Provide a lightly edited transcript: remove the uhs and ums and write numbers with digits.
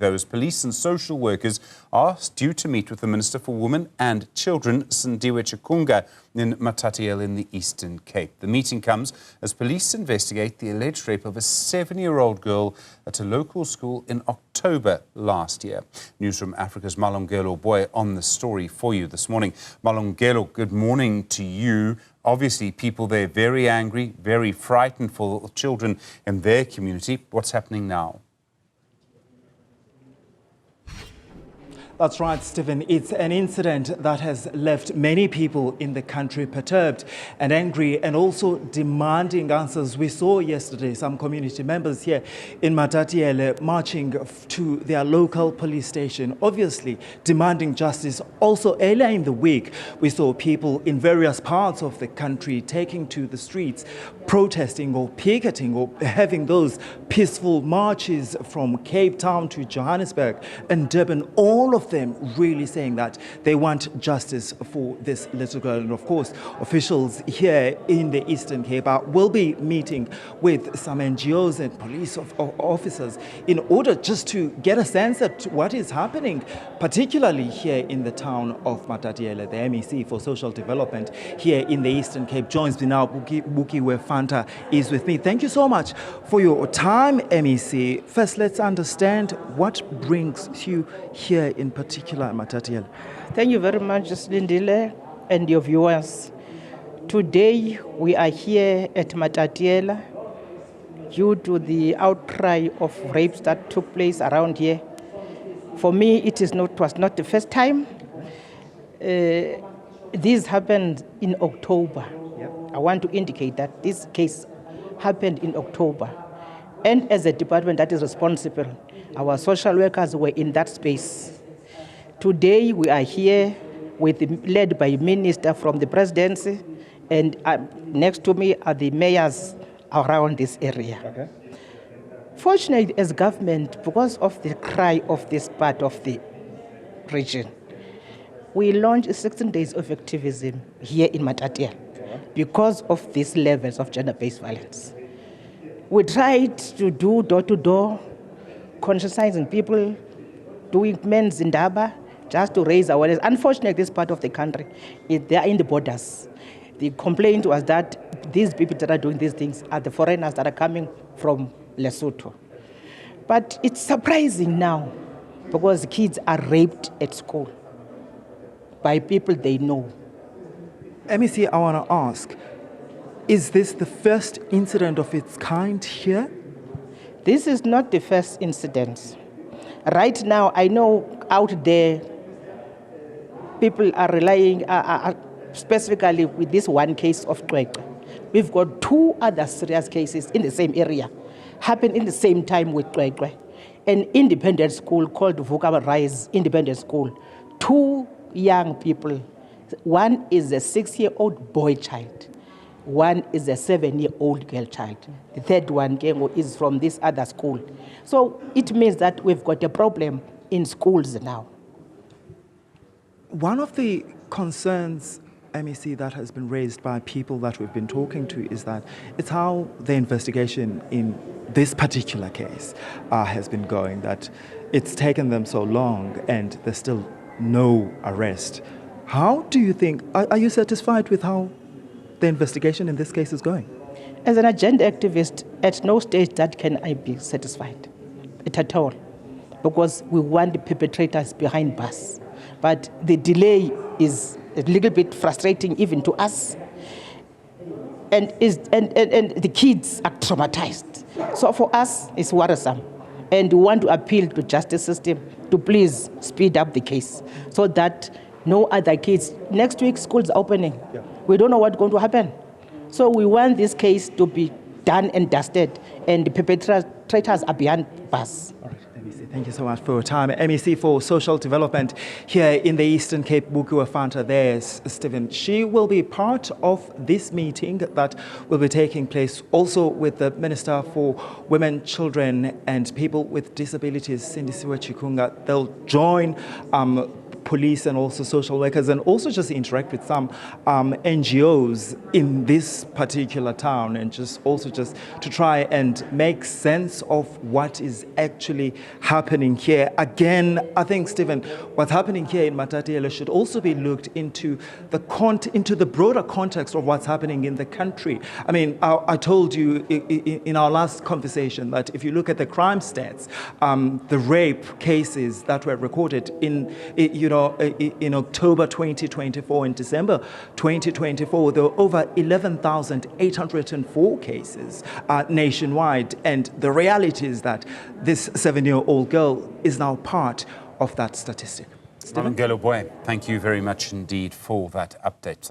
Those police and social workers are due to meet with the Minister for Women and Children, Cwecwe, in Matatiele in the Eastern Cape. The meeting comes as police investigate the alleged rape of a 7-year-old girl at a local school in October last year. Newzroom Africa's Malungelo Boy on the story for you this morning. Malungelo, good morning to you. Obviously, people there very angry, very frightened for children in their community. What's happening now? That's right, Stephen. It's an incident that has left many people in the country perturbed and angry and also demanding answers. We saw yesterday some community members here in Matatiele marching to their local police station, obviously demanding justice. Also, earlier in the week, we saw people in various parts of the country taking to the streets, protesting or picketing or having those peaceful marches from Cape Town to Johannesburg and Durban, all of them really saying that they want justice for this little girl. And of course, officials here in the Eastern Cape will be meeting with some NGOs and police officers in order just to get a sense of what is happening, particularly here in the town of Matatiele. The MEC for Social Development here in the Eastern Cape joins me now. Bukiwe Fanta is with me. Thank you so much for your time, MEC. First, let's understand what brings you here in particular at Matatiele. Thank you very much, Lindile, and your viewers. Today we are here at Matatiele due to the outcry of rapes that took place around here. For me, it was not the first time. This happened in October. Yep. I want to indicate that this case happened in October. And as a department that is responsible, our social workers were in that space. Today we are here led by minister from the presidency, and next to me are the mayors around this area. Okay. Fortunately, as government, because of the cry of this part of the region, we launched 16 days of activism here in Matatiele because of these levels of gender-based violence. We tried to do door-to-door, conscientizing people, doing men's indaba, just to raise awareness. Unfortunately, this part of the country, they are in the borders. The complaint was that these people that are doing these things are the foreigners that are coming from Lesotho. But it's surprising now because kids are raped at school by people they know. MEC, I want to ask, is this the first incident of its kind here? This is not the first incident. Right now, I know out there, people are relying specifically with this one case of Cwecwe. We've got 2 other serious cases in the same area, happened in the same time with Cwecwe. An independent school called Vuka Rise Independent School. 2 young people. One is a 6-year-old boy child. One is a 7-year-old girl child. The third one is from this other school. So it means that we've got a problem in schools now. One of the concerns, MEC, that has been raised by people that we've been talking to is that it's how the investigation in this particular case has been going, that it's taken them so long and there's still no arrest. How do you think, are you satisfied with how the investigation in this case is going? As an agenda activist, at no stage that can I be satisfied at all, because we want the perpetrators behind bars. But the delay is a little bit frustrating even to us, and the kids are traumatized. So for us, it's worrisome, and we want to appeal to justice system to please speed up the case so that no other kids. Next week, schools are opening. Yeah. We don't know what's going to happen. So we want this case to be done and dusted, and the perpetrators are behind bars. All right, MEC, thank you so much for your time. MEC for Social Development here in the Eastern Cape, Vuka Fanta. There's Stephen. She will be part of this meeting that will be taking place also with the Minister for Women, Children and People with Disabilities, Cwecwe. They'll join police and also social workers, and also just interact with some NGOs in this particular town, and just to try and make sense of what is actually happening here. Again, I think, Stephen, what's happening here in Matatiele should also be looked into the broader context of what's happening in the country. I mean, I told you in our last conversation that if you look at the crime stats, the rape cases that were recorded in October 2024 and December 2024, there were over 11,804 cases nationwide. And the reality is that this 7-year-old girl is now part of that statistic. Thank you very much indeed for that update.